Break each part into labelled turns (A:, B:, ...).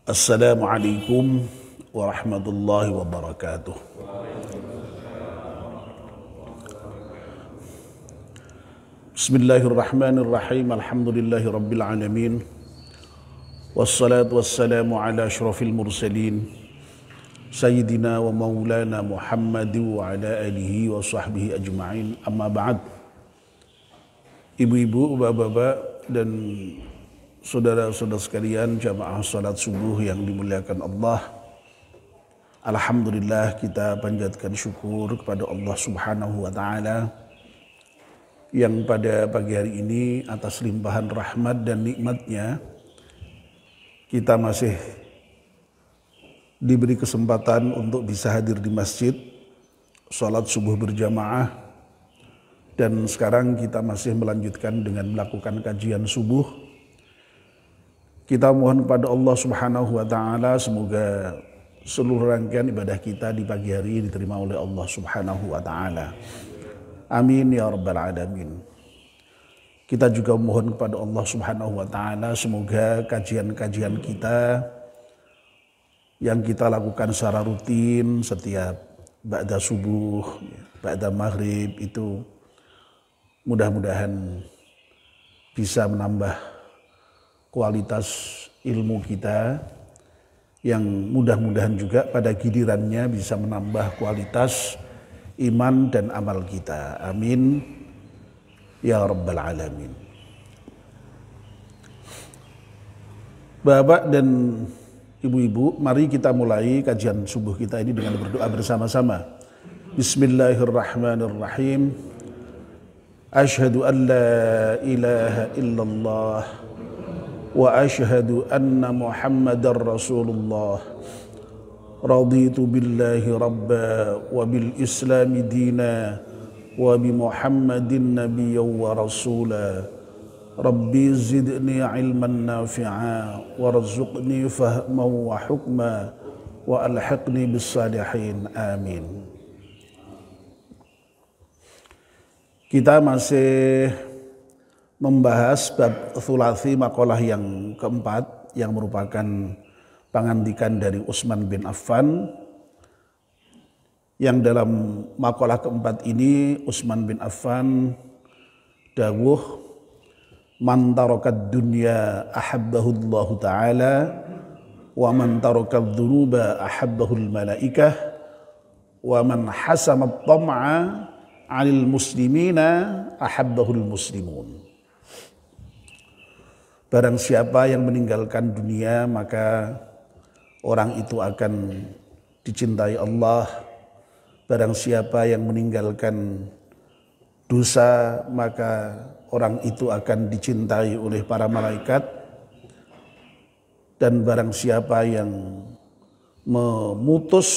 A: Assalamualaikum warahmatullahi wabarakatuh. Bismillahirrahmanirrahim. Alhamdulillahi rabbil alamin. Wassalatu wassalamu ala asyrafil mursalin Sayyidina wa maulana Muhammadin wa ala alihi wa sahbihi ajma'in. Amma ba'd. Ibu-ibu, bapak-bapak dan saudara-saudara sekalian, jamaah salat subuh yang dimuliakan Allah. Alhamdulillah, kita panjatkan syukur kepada Allah Subhanahu wa taala yang pada pagi hari ini atas limpahan rahmat dan nikmatnya kita masih diberi kesempatan untuk bisa hadir di masjid salat subuh berjamaah, dan sekarang kita masih melanjutkan dengan melakukan kajian subuh. Kita mohon kepada Allah Subhanahu wa taala semoga seluruh rangkaian ibadah kita di pagi hari ini diterima oleh Allah Subhanahu wa taala. Amin ya rabbal alamin. Kita juga mohon kepada Allah Subhanahu wa taala semoga kajian-kajian kita yang kita lakukan secara rutin setiap ba'da subuh, ba'da maghrib itu mudah-mudahan bisa menambah kualitas ilmu kita, yang mudah-mudahan juga pada gilirannya bisa menambah kualitas iman dan amal kita. Amin ya rabbal alamin. Bapak dan ibu-ibu, mari kita mulai kajian subuh kita ini dengan berdoa bersama-sama. Bismillahirrahmanirrahim. Asyhadu an la ilaha illallah wa asyhadu anna Muhammadar Rasulullah. Raditu billahi rabba wa bil islami dina wa bi Muhammadin nabiyyan wa rasula. Rabbi zidni ilman nafi'a warzuqni fahman wa hukma wa alhiqni bis salihin. Amin. Kita masih membahas bab thulathi maqalah yang keempat, yang merupakan pangandikan dari Utsman bin Affan, yang dalam maqalah keempat ini Utsman bin Affan dawuh, man tarakad dunya ahabbahu Allah ta'ala wa man tarakad dhunuba ahabbahul malaikah wa man hasamat tam'a 'alil muslimina ahabbahul muslimun. Barang siapa yang meninggalkan dunia, maka orang itu akan dicintai Allah. Barang siapa yang meninggalkan dosa, maka orang itu akan dicintai oleh para malaikat. Dan barang siapa yang memutus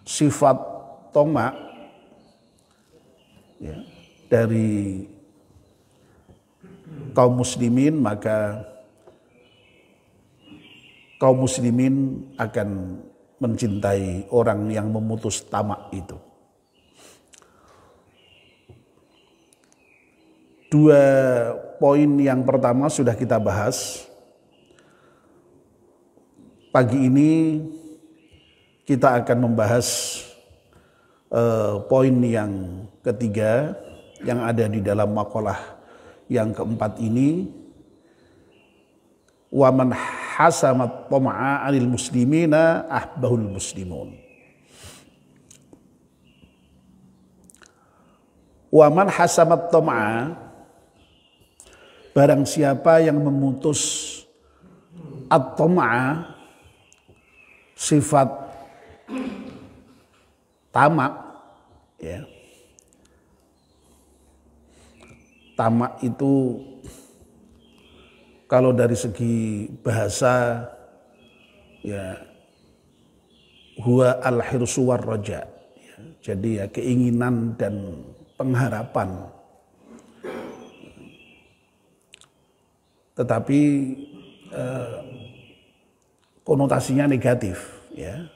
A: sifat tomak dari kaum muslimin, maka kaum muslimin akan mencintai orang yang memutus tamak itu. Dua poin yang pertama sudah kita bahas. Pagi ini kita akan membahas poin yang ketiga yang ada di dalam maqalah yang keempat ini. Wa man hasamat tam'a 'alil muslimina ahbahul muslimun. Wa man hasamat tam'a, barang siapa yang memutus at-tam'a, sifat tamak, ya. Tamak itu kalau dari segi bahasa, ya, huwa al-hirsu war raja, ya. Jadi ya keinginan dan pengharapan. Tetapi konotasinya negatif, ya.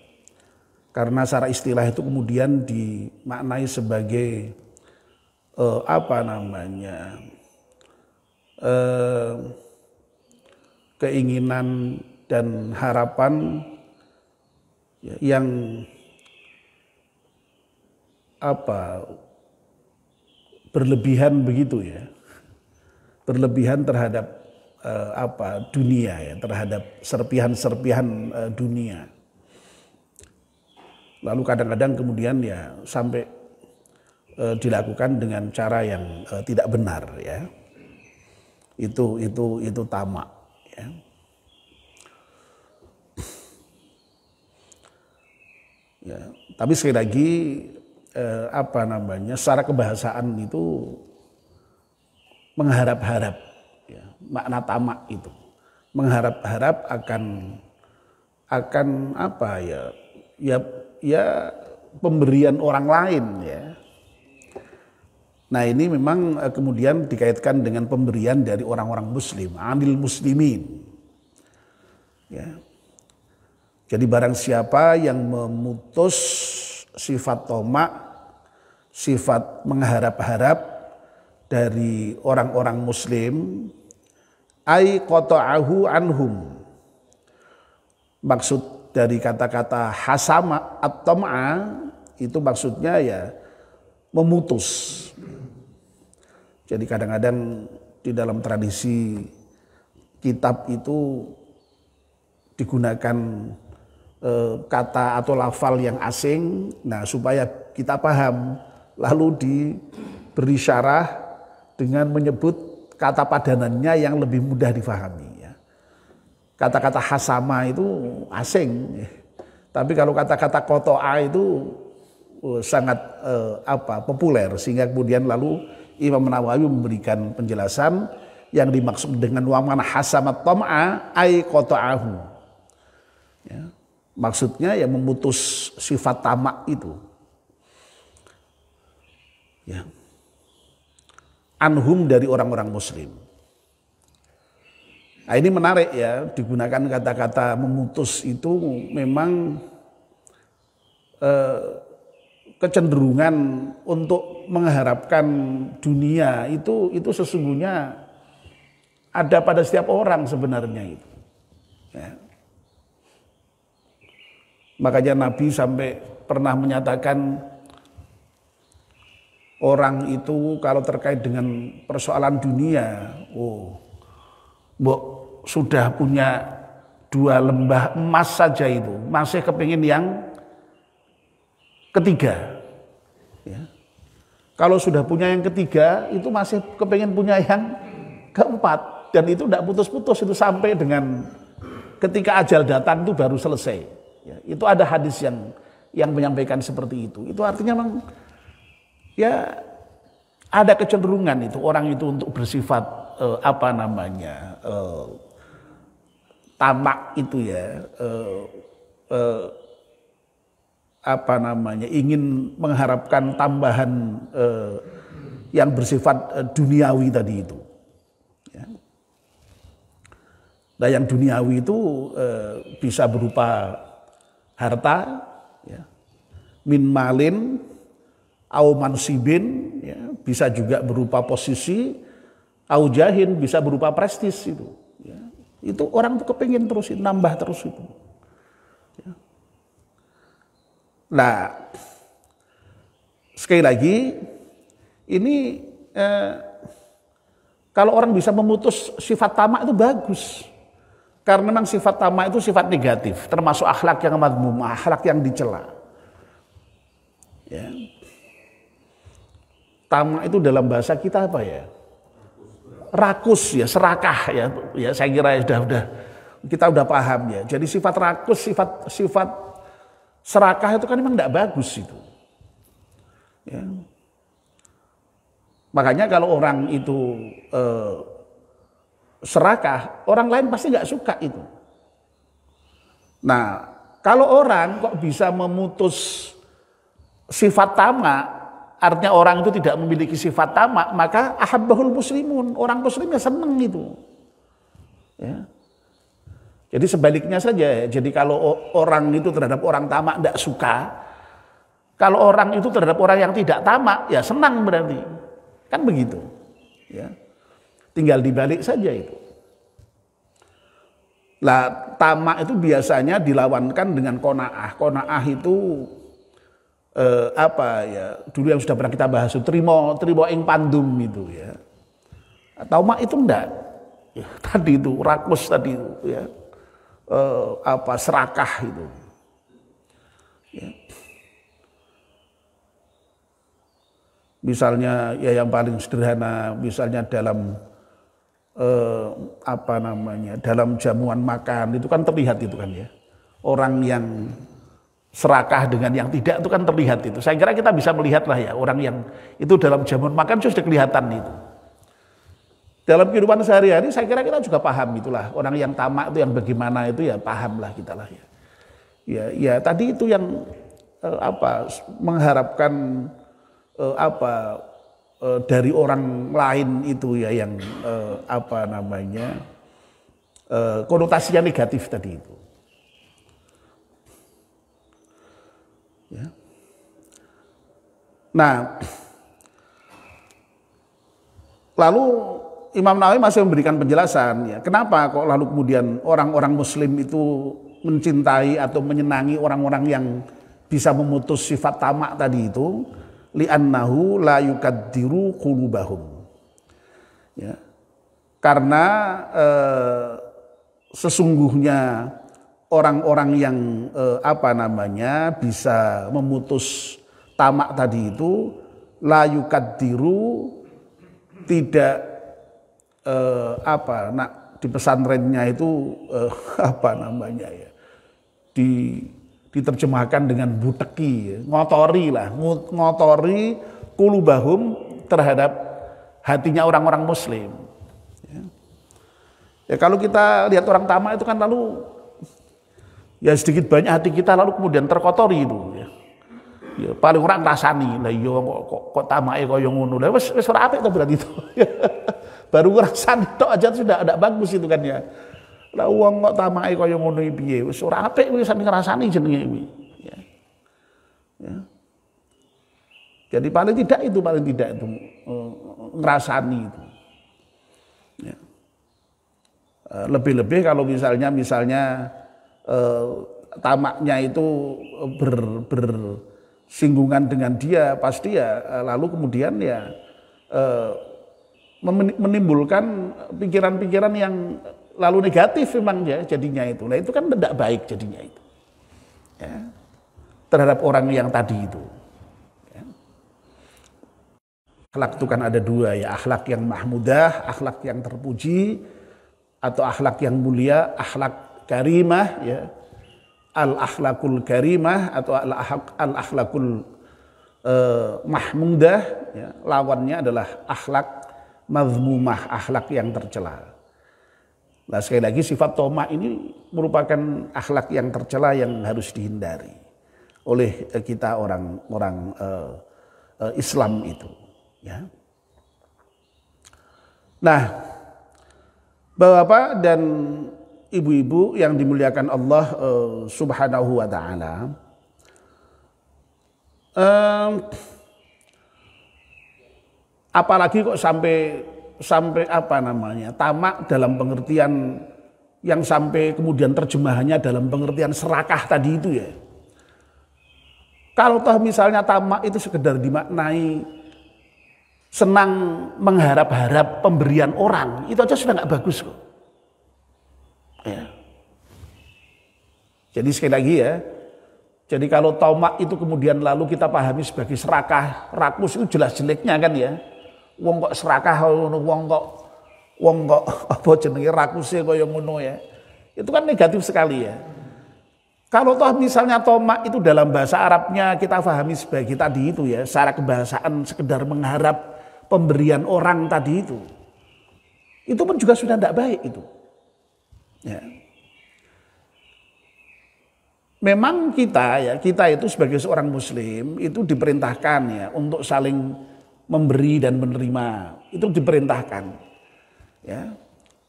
A: Karena secara istilah itu kemudian dimaknai sebagai keinginan dan harapan yang berlebihan begitu ya, berlebihan terhadap dunia ya, terhadap serpihan-serpihan dunia. Lalu kadang-kadang kemudian ya sampai dilakukan dengan cara yang tidak benar ya. Itu tamak ya. Ya, tapi sekali lagi secara kebahasaan itu mengharap-harap ya, makna tamak itu mengharap-harap akan pemberian orang lain ya. Nah ini memang kemudian dikaitkan dengan pemberian dari orang-orang muslim, anil muslimin ya. Jadi barang siapa yang memutus sifat tamak, sifat mengharap-harap dari orang-orang muslim, ai qata'ahu anhum. Maksud dari kata-kata hasama at-tam'a itu maksudnya ya memutus. Jadi kadang-kadang di dalam tradisi kitab itu digunakan kata atau lafal yang asing, nah supaya kita paham, lalu diberi syarah dengan menyebut kata padanannya yang lebih mudah difahami. Ya. Kata-kata hasama itu asing, ya. Tapi kalau kata-kata koto'a itu sangat populer, sehingga kemudian lalu Imam Nawawi memberikan penjelasan yang dimaksud dengan wamana hasamat tam'a ay qata'ahu. Ya. Maksudnya ya memutus sifat tamak itu. Ya. Anhum dari orang-orang muslim. Nah, ini menarik ya, digunakan kata-kata memutus itu memang kecenderungan untuk mengharapkan dunia itu sesungguhnya ada pada setiap orang sebenarnya itu. Ya. Makanya Nabi sampai pernah menyatakan orang itu kalau terkait dengan persoalan dunia, sudah punya 2 lembah emas saja itu, masih kepingin yang ketiga. Ya. Kalau sudah punya yang ketiga, itu masih kepingin punya yang keempat. Dan itu tidak putus-putus, itu sampai dengan ketika ajal datang itu baru selesai. Ya, itu ada hadis yang menyampaikan seperti itu. Itu artinya memang ya ada kecenderungan itu orang itu untuk bersifat tamak itu ya, ingin mengharapkan tambahan yang bersifat duniawi tadi itu. Ya. Nah yang duniawi itu bisa berupa harta, ya, min malin, au mansibin, ya, bisa juga berupa posisi, au jahin, bisa berupa prestis itu. Ya. Itu orang tuh kepingin terus, nambah terus itu. Ya. Nah, sekali lagi, ini kalau orang bisa memutus sifat tamak itu bagus. Karena memang sifat tamak itu sifat negatif, termasuk akhlak yang madmum, akhlak yang dicela. Ya. Tamak itu dalam bahasa kita apa ya? Rakus ya, serakah ya. Ya saya kira kita udah paham ya. Jadi sifat rakus, sifat serakah itu kan memang tidak bagus itu. Ya. Makanya kalau orang itu serakah, orang lain pasti nggak suka itu. Nah, kalau orang kok bisa memutus sifat tamak, artinya orang itu tidak memiliki sifat tamak, maka ahabbahul muslimun, orang muslimnya senang itu. Ya. Jadi sebaliknya saja. Jadi kalau orang itu terhadap orang tamak tidak suka, kalau orang itu terhadap orang yang tidak tamak, ya senang berarti. Kan begitu. Ya. Tinggal dibalik saja itu. Lah tamak itu biasanya dilawankan dengan qanaah. Qanaah itu apa ya? Dulu yang sudah pernah kita bahas, trimo ing pandum itu ya. Tamak itu enggak. Ya, tadi itu rakus tadi itu ya. Apa serakah itu. Ya. Misalnya ya yang paling sederhana, misalnya dalam apa namanya, dalam jamuan makan itu kan terlihat itu kan ya, orang yang serakah dengan yang tidak itu kan terlihat itu. Saya kira kita bisa melihat lah ya, orang yang itu dalam jamuan makan sudah kelihatan itu. Dalam kehidupan sehari-hari saya kira kita juga paham itulah, orang yang tamak itu yang bagaimana itu ya paham lah kita lah ya. Ya tadi itu yang apa mengharapkan apa dari orang lain itu ya yang apa namanya konotasinya negatif tadi itu. Ya. Nah, lalu Imam Nawawi masih memberikan penjelasan ya, kenapa kok lalu kemudian orang-orang Muslim itu mencintai atau menyenangi orang-orang yang bisa memutus sifat tamak tadi itu. Li'annahu la yukaddiru qulubahum. Ya. Karena sesungguhnya orang-orang yang apa namanya bisa memutus tamak tadi itu la yukaddiru tidak apa nak di pesantrennya itu apa namanya ya diterjemahkan dengan buteki, ngotori lah, ngotori kulubahum terhadap hatinya orang-orang Muslim. Ya, kalau kita lihat orang tamak itu kan lalu ya sedikit banyak hati kita lalu kemudian terkotori itu. Ya, paling orang rasani lah, yo kok tamake koyo ngono. Lah wis ora apik to berarti itu. Baru ngrasani tok aja sudah ada bagus itu kan ya. Lah wong kok tamake kaya ngono iki piye? Wis ora apik wis ngrasani jenenge iki. Ya. Ya. Jadi paling tidak itu ngrasani itu. Ya. Lebih-lebih kalau misalnya tamaknya itu bersinggungan dengan dia, pasti ya lalu kemudian ya menimbulkan pikiran-pikiran yang lalu negatif memang ya jadinya itu. Nah itu kan tidak baik jadinya itu. Ya. Terhadap orang yang tadi itu. Ya. Akhlak itu kan ada dua ya, akhlak yang mahmudah, akhlak yang terpuji, atau akhlak yang mulia, akhlak karimah ya. Al-akhlakul karimah atau al-akhlakul mahmudah ya. Lawannya adalah akhlak mazmumah, akhlak yang tercela. Nah sekali lagi sifat tamak ini merupakan akhlak yang tercela yang harus dihindari oleh kita orang-orang Islam itu. Ya. Nah, Bapak dan ibu-ibu yang dimuliakan Allah Subhanahu wa Ta'ala, apalagi kok sampai apa namanya tamak dalam pengertian yang sampai kemudian terjemahannya dalam pengertian serakah tadi itu ya. Kalau toh misalnya tamak itu sekedar dimaknai senang mengharap-harap pemberian orang, itu aja sudah nggak bagus kok. Ya. Jadi sekali lagi ya, jadi kalau tamak itu kemudian lalu kita pahami sebagai serakah, rakus itu jelas jeleknya kan ya. Wong kok serakah wong kok apa jenenge rakuse kaya ngono ya. Itu kan negatif sekali ya. Kalau toh misalnya tamak itu dalam bahasa Arabnya kita pahami sebagai tadi itu ya, secara kebahasaan sekedar mengharap pemberian orang tadi itu. Itu pun juga sudah tidak baik itu. Ya. Memang kita itu sebagai seorang muslim itu diperintahkan ya untuk saling memberi dan menerima, itu diperintahkan. Ya.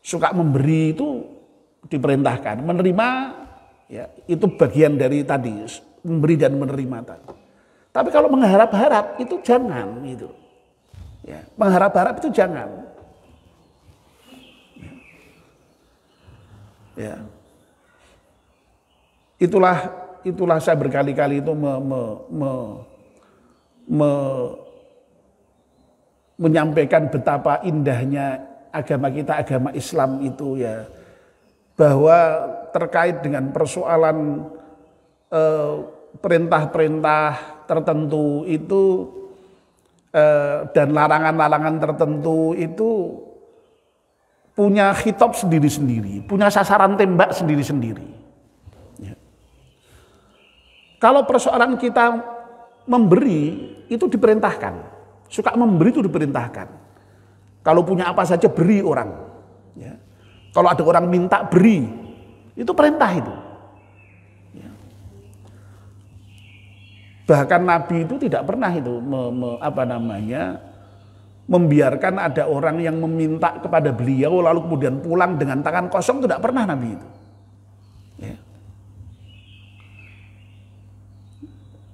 A: Suka memberi itu diperintahkan, menerima ya itu bagian dari tadi memberi dan menerima tadi. Tapi kalau mengharap-harap itu jangan itu. Ya, mengharap-harap itu jangan. Ya. itulah saya berkali-kali itu menyampaikan betapa indahnya agama kita, agama Islam itu ya, bahwa terkait dengan persoalan perintah-perintah tertentu itu dan larangan-larangan tertentu itu punya khitab sendiri-sendiri, punya sasaran tembak sendiri-sendiri. Ya. Kalau persoalan kita memberi itu diperintahkan, suka memberi itu diperintahkan. Kalau punya apa saja beri orang. Ya. Kalau ada orang minta beri, itu perintah itu. Ya. Bahkan Nabi itu tidak pernah itu membiarkan ada orang yang meminta kepada beliau lalu kemudian pulang dengan tangan kosong, tidak pernah Nabi itu. Ya.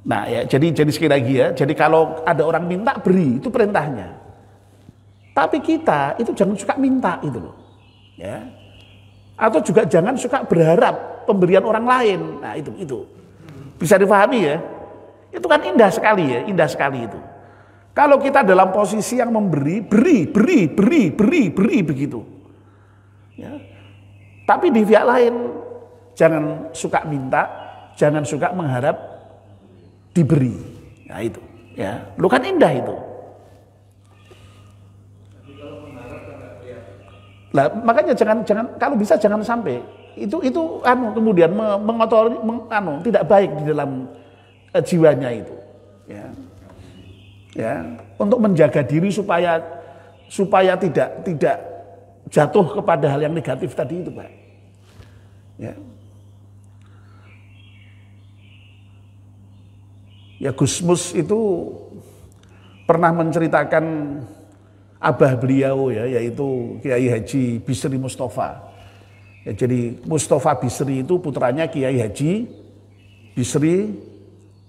A: Nah ya, jadi sekali lagi ya, jadi kalau ada orang minta beri itu perintahnya. Tapi kita itu jangan suka minta itu loh. Ya. Atau juga jangan suka berharap pemberian orang lain. Nah itu. Bisa dipahami ya? Itu kan indah sekali ya, indah sekali itu. Kalau kita dalam posisi yang memberi, beri begitu. Ya. Tapi di pihak lain jangan suka minta, jangan suka mengharap diberi. Nah itu, ya. Lu kan indah itu. Lah makanya jangan kalau bisa jangan sampai itu kemudian mengotori tidak baik di dalam jiwanya itu. Ya. Ya, untuk menjaga diri supaya tidak jatuh kepada hal yang negatif tadi itu, Pak. Ya. Ya, Gusmus itu pernah menceritakan abah beliau ya, yaitu Kiai Haji Bisri Mustafa. Ya, jadi Mustafa Bisri itu putranya Kiai Haji Bisri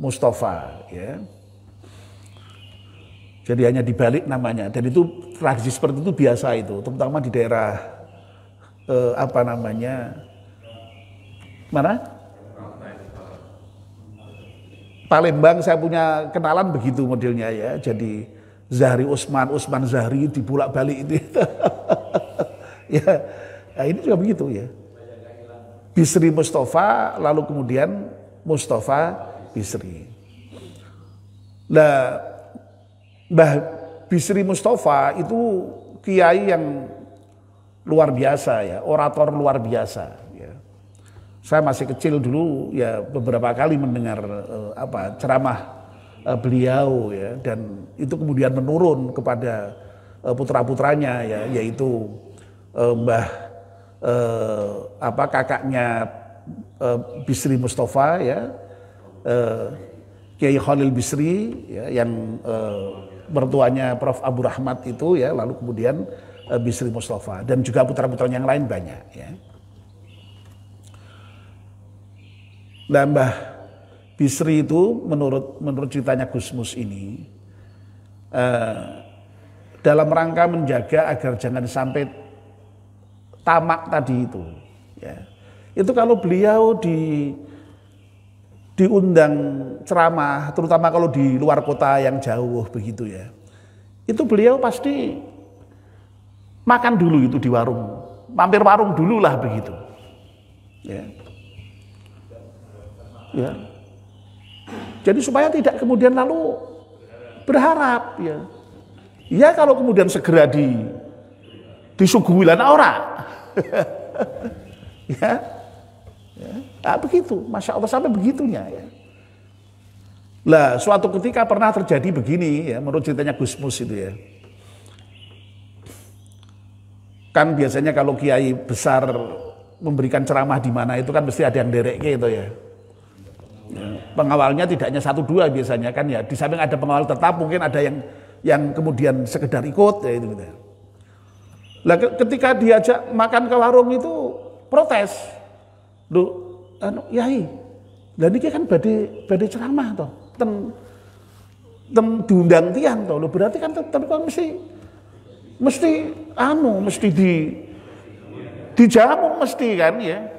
A: Mustafa, ya. Jadi hanya dibalik namanya, dan itu tradisi seperti itu biasa itu, terutama di daerah mana? Palembang. Saya punya kenalan begitu modelnya ya. Jadi Zahri Usman Zahri dibulak-balik itu. Ya, nah ini juga begitu ya. Bisri Mustafa, lalu kemudian Mustafa Bisri. Nah, Mbah Bisri Mustafa itu kiai yang luar biasa ya, orator luar biasa ya. Saya masih kecil dulu ya, beberapa kali mendengar ceramah beliau ya, dan itu kemudian menurun kepada putra-putranya ya, yaitu Mbah kakaknya Bisri Mustafa ya, Kiai Khalil Bisri ya, yang mertuanya Prof. Abu Rahmat itu ya, lalu kemudian Bisri Mustafa, dan juga putra-putranya yang lain banyak ya. Nah, Mbah Bisri itu menurut ceritanya Gusmus ini dalam rangka menjaga agar jangan sampai tamak tadi itu ya. Itu kalau beliau diundang ceramah, terutama kalau di luar kota yang jauh begitu ya, itu beliau pasti makan dulu itu di warung, mampir warung dulu lah begitu. Ya. Ya. Jadi supaya tidak kemudian lalu berharap ya. Ya kalau kemudian segera disuguhi lan ora. Ya. Ya, nah begitu, Masya Allah sampai begitunya ya. Lah suatu ketika pernah terjadi begini ya, menurut ceritanya Gusmus itu ya. Kan biasanya kalau kiai besar memberikan ceramah di mana itu kan mesti ada yang derek gitu ya. Ya, pengawalnya tidak hanya 1-2 biasanya kan ya. Di samping ada pengawal tetap, mungkin ada yang kemudian sekedar ikut ya itu gitu. Lah ketika diajak makan ke warung itu protes. Loh, Yai, lah niki kan badhe ceramah toh, ten diundang tiang toh. Loh berarti kan tapi kan mesti dijamu mesti kan ya.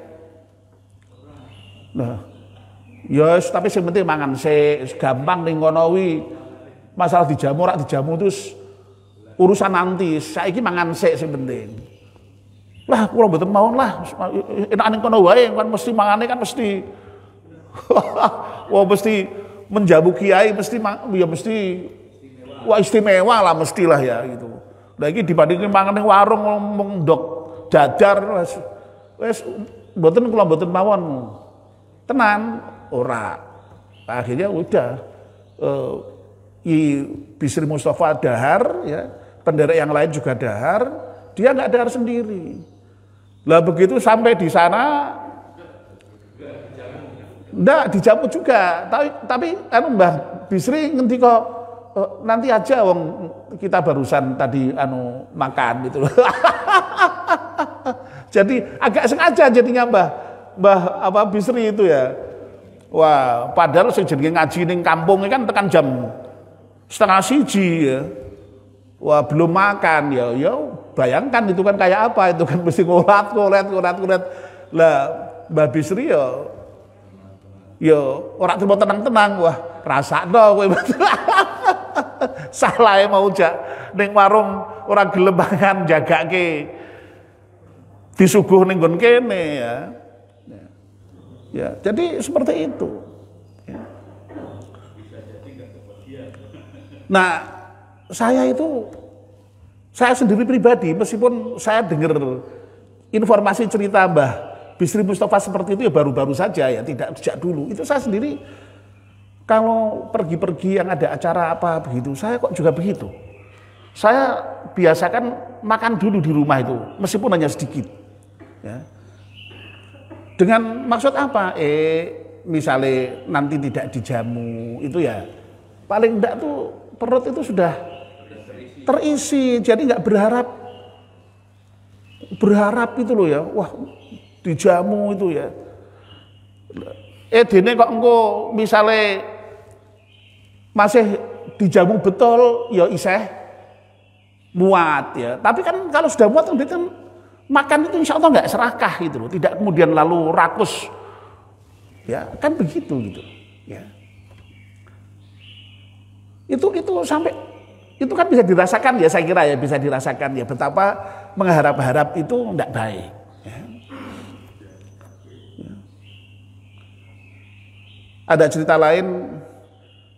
A: Nah, Ya tapi sing penting mangan sik, gampang ning kono kuwi. Masalah dijamu ora dijamu terus urusan nanti. Saiki mangan sik sing penting. Lah kula mboten mawon lah. Enak ning kono wae kan mesti mangane kan mesti. Wah mesti menjamu kiai mesti ya mesti wah istimewa lah mestilah ya gitu. Lah iki dibandingin mangan ning warung ngomong ndok dadar wis mboten kula mboten mawon. Tenan ora. Akhirnya udah Bisri Mustafa dahar ya, penderek yang lain juga dahar, dia nggak dahar sendiri. Lah begitu sampai di sana enggak dijamu juga, tapi Mbah Bisri ngendi kok nanti aja wong kita barusan tadi makan gitu. Jadi agak sengaja jadinya Mbah Bisri itu ya. Wah, padahal sing jenenge ngaji ning kampung kan tekan jam 12:30 ya. Wah, belum makan ya. Ya bayangkan itu kan kayak apa, itu kan mesti ngolat. Lah Mbah Bisri ya ora terima tenang-tenang. Wah, rasakno kowe. Salah mau jak ning warung ora gelem mangan jagake disuguh ning nggon kene ya. Ya, jadi seperti itu. Ya. Nah, saya sendiri pribadi, meskipun saya dengar informasi cerita Mbah Bisri Mustafa seperti itu ya baru-baru saja ya, tidak sejak dulu. Itu saya sendiri kalau pergi-pergi yang ada acara apa begitu, saya kok juga begitu. Saya biasakan makan dulu di rumah itu, meskipun hanya sedikit. Ya. Dengan maksud apa? Misalnya nanti tidak dijamu itu ya paling enggak tuh perut itu sudah terisi, jadi nggak berharap itu loh ya, wah dijamu itu ya. Dene kok engko misalnya masih dijamu betul ya iseh muat ya. Tapi kan kalau sudah muat kan makan itu insya Allah nggak serakah gitu loh, tidak kemudian lalu rakus, ya kan begitu gitu, ya. Itu sampai itu kan bisa dirasakan ya, saya kira ya bisa dirasakan ya betapa mengharap-harap itu tidak baik. Ya. Ya. Ada cerita lain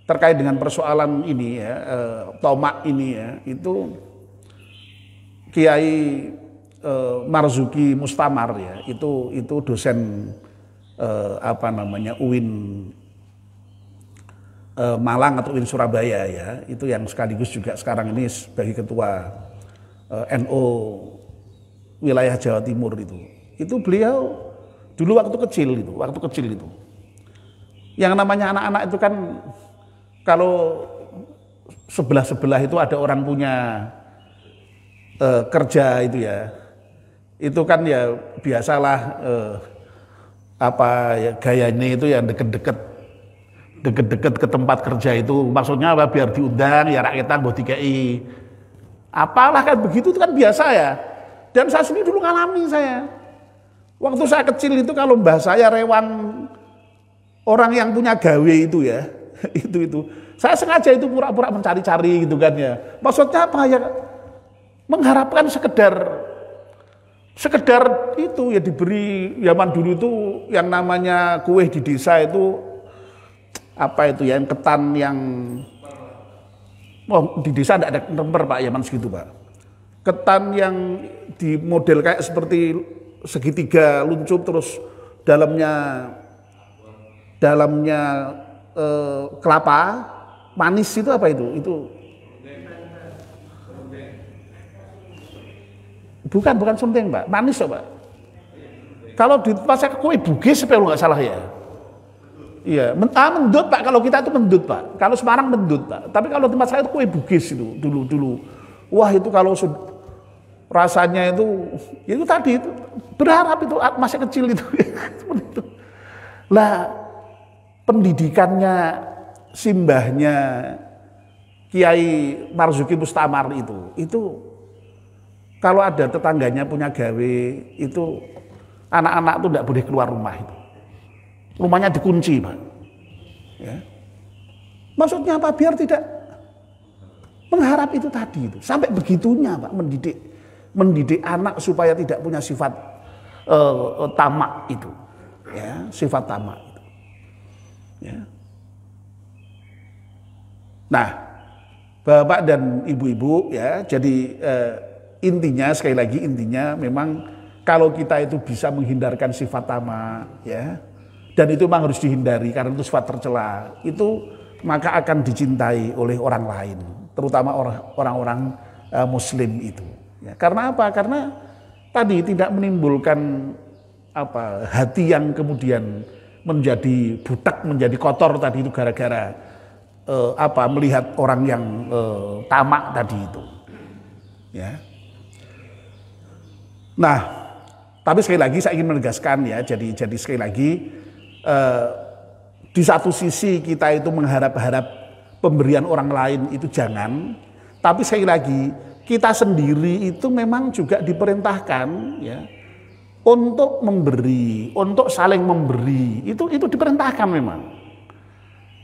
A: terkait dengan persoalan ini ya, tomak ini ya, itu Kiai Marzuki Mustamar ya, itu dosen UIN Malang atau UIN Surabaya ya, itu yang sekaligus juga sekarang ini sebagai ketua NU wilayah Jawa Timur itu beliau dulu waktu kecil itu yang namanya anak-anak itu kan kalau sebelah itu ada orang punya kerja itu ya. Itu kan ya biasalah ya gayanya itu yang deket-deket ke tempat kerja itu, maksudnya apa, biar diundang ya rakyat mbok dikai apalah kan begitu, itu kan biasa ya. Dan saya sendiri dulu ngalami saya. Waktu saya kecil itu kalau mbah saya rewang orang yang punya gawe itu ya, itu saya sengaja itu pura-pura mencari-cari gitu kan ya. Maksudnya apa ya, mengharapkan sekedar itu ya diberi. Zaman dulu itu yang namanya kue di desa itu apa itu ya, yang ketan yang di desa tidak ada lemper Pak, zaman segitu Pak. Ketan yang di model kayak seperti segitiga luncup terus dalamnya kelapa manis, itu apa itu bukan sunteng Pak, manis Pak. Kalau di tempat saya kue Bugis kalau nggak salah ya. Iya, mendut Pak, kalau kita itu mendut Pak. Kalau Semarang mendut Pak. Tapi kalau tempat saya itu kue Bugis itu dulu. Wah itu kalau rasanya itu tadi itu berharap itu masih kecil itu. Seperti itu. Lah pendidikannya simbahnya Kiai Marzuki Mustamar itu kalau ada tetangganya punya gawe itu anak-anak itu tidak boleh keluar rumah itu. Rumahnya dikunci Pak. Ya. Maksudnya apa? Biar tidak mengharap itu tadi itu. Sampai begitunya Pak mendidik anak supaya tidak punya sifat tamak itu. Ya, sifat tamak itu. Ya. Nah, Bapak dan Ibu-ibu ya, jadi intinya sekali lagi intinya memang kalau kita itu bisa menghindarkan sifat tamak ya, dan itu memang harus dihindari karena itu sifat tercela, itu maka akan dicintai oleh orang lain, terutama orang-orang Muslim itu. Ya, karena apa? Karena tadi tidak menimbulkan hati yang kemudian menjadi butak, menjadi kotor tadi itu gara-gara melihat orang yang tamak tadi itu. Ya. Nah, tapi sekali lagi saya ingin menegaskan ya, jadi sekali lagi di satu sisi kita itu mengharap-harap pemberian orang lain itu jangan, tapi sekali lagi kita sendiri itu memang juga diperintahkan ya untuk memberi, untuk saling memberi, itu diperintahkan memang.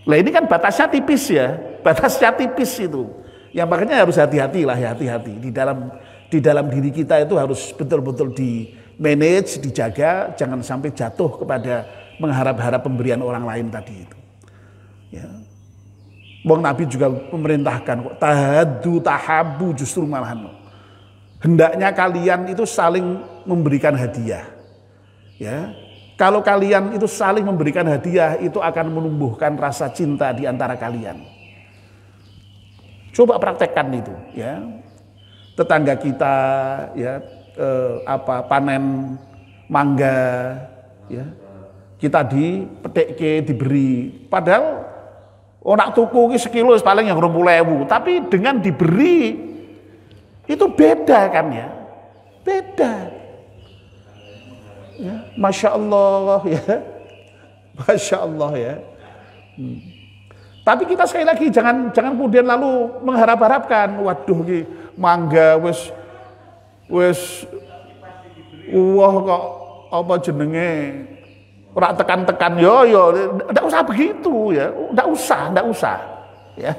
A: Lah ini kan batasnya tipis ya, batasnya tipis itu. Yang makanya harus hati-hati lah, hati-hati di dalam diri kita itu harus betul-betul di manage, dijaga, jangan sampai jatuh kepada mengharap-harap pemberian orang lain tadi itu. Ya. Bang Nabi juga memerintahkan kok tahadu tahabu, justru malahan hendaknya kalian itu saling memberikan hadiah. Ya. Kalau kalian itu saling memberikan hadiah, itu akan menumbuhkan rasa cinta di antara kalian. Coba praktekkan itu, ya. Tetangga kita, ya, panen mangga, ya, kita dipetik diberi. Padahal orang tuku ini sekilo paling yang 20.000, tapi dengan diberi itu beda kan ya, beda. Ya, Masya Allah ya, Masya Allah ya. Tapi kita sekali lagi jangan kemudian lalu mengharap-harapkan, waduh ki mangga wis wah kok apa jenenge ora tekan-tekan yo ndak usah begitu ya, ndak usah ya.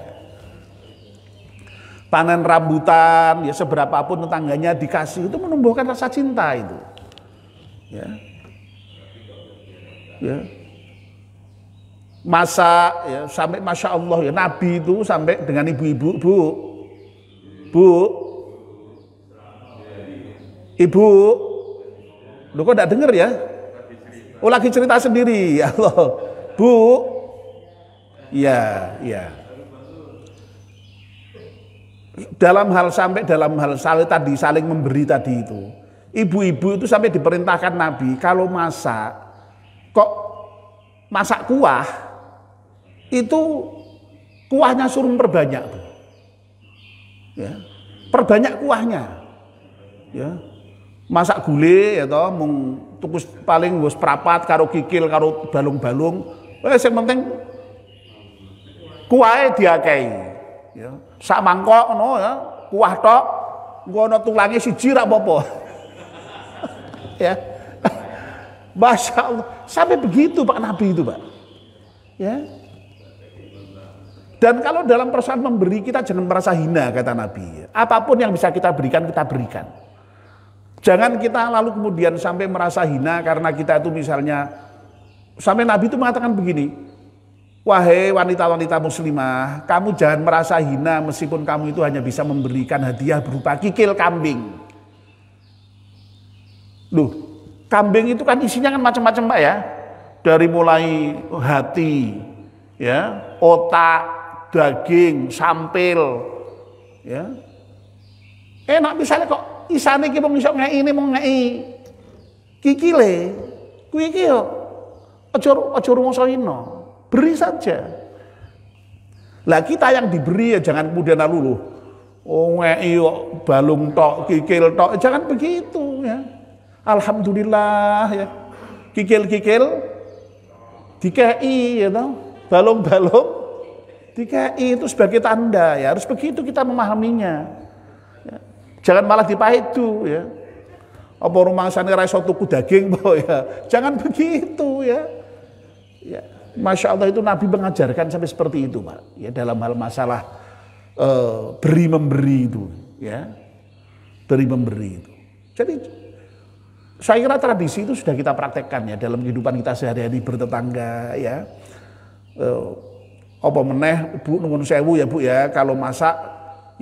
A: Panen rambutan ya seberapapun tetangganya dikasih itu menumbuhkan rasa cinta itu. Ya. Ya. Masak ya sampai Masya Allah ya, Nabi itu sampai dengan ibu-ibu, ibu lu kok enggak denger ya? Oh lagi cerita sendiri ya Allah. Bu, ya. Dalam hal tadi saling memberi tadi itu, ibu-ibu itu sampai diperintahkan Nabi kalau masak kok masak kuah itu kuahnya suruh perbanyak tuh. Ya, perbanyak kuahnya. Ya. Masak gulai ya toh mung tukus paling wis prapat karo kikil karo balung-balung. Wis sing penting kuahe diakehi. Ya. Sak mangkok ngono ya, kuah tok. Engko ana tulange siji ra apa-apa. Ya. Masya Allah, sampai begitu Pak Nabi itu Pak. Ya. Dan kalau dalam persoalan memberi kita jangan merasa hina kata Nabi. Apapun yang bisa kita berikan, kita berikan. Jangan kita lalu kemudian sampai merasa hina karena kita itu misalnya, sampai Nabi itu mengatakan begini, wahai wanita-wanita muslimah, kamu jangan merasa hina meskipun kamu itu hanya bisa memberikan hadiah berupa kikil kambing. Loh, kambing itu kan isinya kan macam-macam Pak ya. Dari mulai hati, ya, otak, daging, sampil, ya. Enak misalnya kok isane iki mung iso ngeki ini mung ngeki kikile. Kuwi iki yo aja rumangsa hina. Beri saja. Lah kita yang diberi ya jangan kemudian lalu loh. Oh ngeki kok balung tok, kikil tok. Jangan begitu ya. Alhamdulillah ya. Kikil-kikil dikei ya toh. Balung-balung dikei itu sebagai tanda ya. Harus begitu kita memahaminya. Ya. Jangan malah dipahitu ya. Apa rumangsane ra iso tuku daging po ya. Jangan begitu ya. Ya. Masya Allah itu Nabi mengajarkan sampai seperti itu, Pak. Ya, dalam hal masalah beri memberi itu, ya, beri memberi itu. Jadi saya kira tradisi itu sudah kita praktekkan ya dalam kehidupan kita sehari-hari bertetangga, ya. Apa meneh Bu nuwun sewu ya Bu ya, kalau masak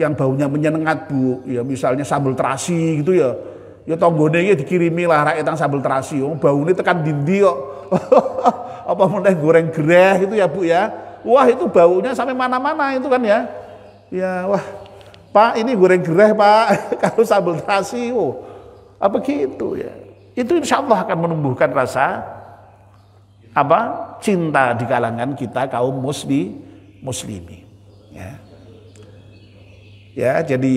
A: yang baunya menyengat Bu, ya misalnya sambal terasi gitu ya. Ya tonggone iki dikirimi lah rakyat sambal terasi, baune tekan dindi kok. Apa meneh goreng gereh gitu ya Bu ya. Wah itu baunya sampai mana-mana itu kan ya. Ya wah Pak ini goreng gereh Pak, kalau sambal terasi, apa gitu ya. Itu insya Allah akan menumbuhkan rasa cinta di kalangan kita kaum muslimi. Ya jadi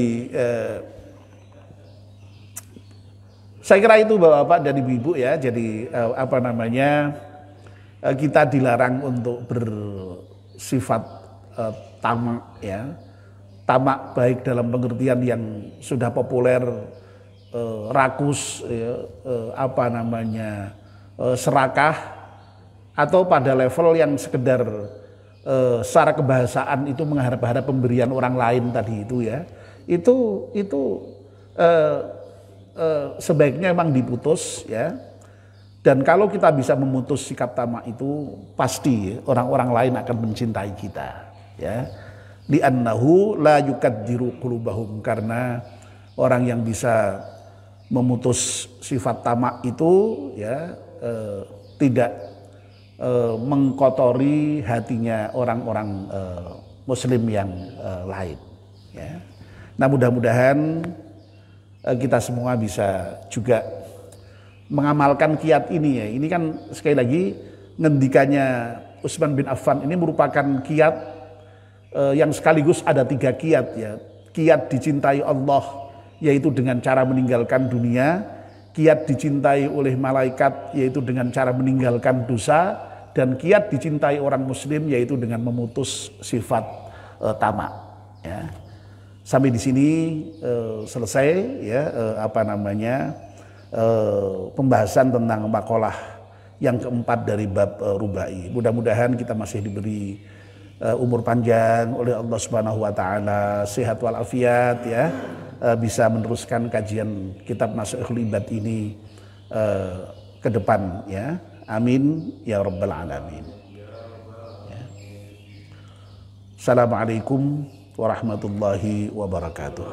A: saya kira itu Bapak-bapak dan Ibu-ibu ya. Jadi kita dilarang untuk bersifat tamak ya. Tamak baik dalam pengertian yang sudah populer, rakus, ya, serakah, atau pada level yang sekedar secara kebahasaan itu mengharap-harap pemberian orang lain tadi itu ya. Itu sebaiknya memang diputus ya. Dan kalau kita bisa memutus sikap tamak itu, pasti orang-orang lain akan mencintai kita ya. Li'annahu la yukaddiru qulubahum, karena orang yang bisa memutus sifat tamak itu ya tidak mengkotori hatinya orang-orang muslim yang lain ya. Nah mudah-mudahan kita semua bisa juga mengamalkan kiat ini ya. Ini kan sekali lagi ngendikannya Utsman bin Affan ini merupakan kiat yang sekaligus ada 3 kiat ya. Kiat dicintai Allah yaitu dengan cara meninggalkan dunia, kiat dicintai oleh malaikat yaitu dengan cara meninggalkan dosa, dan kiat dicintai orang muslim yaitu dengan memutus sifat tamak ya. Sampai di sini selesai ya pembahasan tentang makalah yang keempat dari bab rubai. Mudah-mudahan kita masih diberi umur panjang oleh Allah Subhanahu wa taala, sehat walafiat ya, bisa meneruskan kajian kitab Nashihul Ibad ini ke depan ya. Amin ya rabbal alamin. Ya. Assalamualaikum warahmatullahi wabarakatuh.